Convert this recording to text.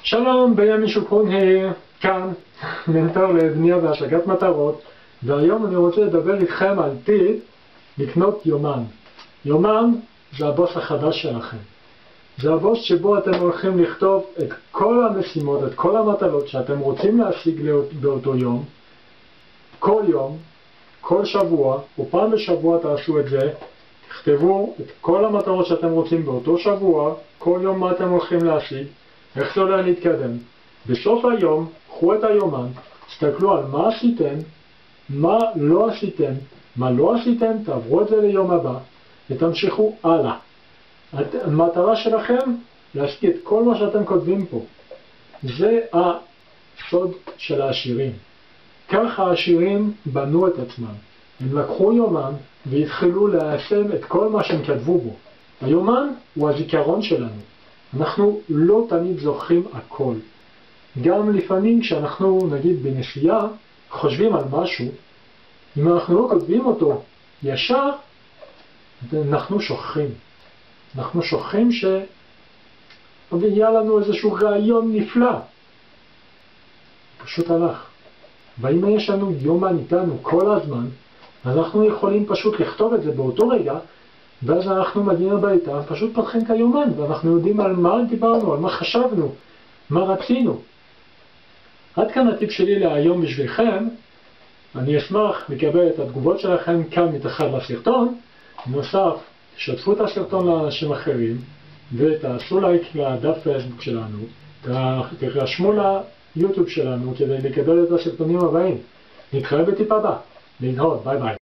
שלום, בנימין שוקרון כאן, מנטור לבנייה והשגת מטרות, והיום אני רוצה לדבר איתכם על טיפ לקנות יומן. יומן זה הבוס החדש שלכם. זה הבוס שבו אתם הולכים לכתוב את כל המשימות, את כל המטלות שאתם רוצים להשיג באותו יום, כל יום, כל שבוע, או פעם בשבוע תעשו את זה. תכתבו את כל המטרות שאתם רוצים באותו שבוע, כל יום מה אתם הולכים להשיג, איך זה הולך להתקדם. בסוף היום, קחו את היומן, תסתכלו על מה עשיתם, מה לא עשיתם, מה לא עשיתם, תעברו את זה ליום הבא, ותמשיכו הלאה. המטרה שלכם, להשיג את כל מה שאתם כותבים פה. זה הסוד של העשירים. ככה העשירים בנו את עצמם. הם לקחו יומן והתחילו ליישם את כל מה שהם כתבו בו. היומן הוא הזיכרון שלנו. אנחנו לא תמיד זוכרים הכל. גם לפעמים כשאנחנו נגיד בנסיעה חושבים על משהו, אם אנחנו לא כותבים אותו ישר, אנחנו שוכחים. אנחנו שוכחים שהיה לנו איזשהו רעיון נפלא. פשוט הלך. ואם יש לנו יומן איתנו כל הזמן, אז אנחנו יכולים פשוט לכתוב את זה באותו רגע, ואז אנחנו מגיעים הביתה, פשוט פותחים את היומן, ואנחנו יודעים על מה דיברנו, על מה חשבנו, מה רצינו. עד כאן הטיפ שלי להיום בשבילכם. אני אשמח לקבל את התגובות שלכם כאן מתחת לסרטון. בנוסף, שתפו את הסרטון לאנשים אחרים, ותעשו לייק לדף פייסבוק שלנו, תרשמו ליוטיוב שלנו כדי לקבל את הסרטונים הבאים. נתראה בטיפ הבא. להתראות, ביי ביי.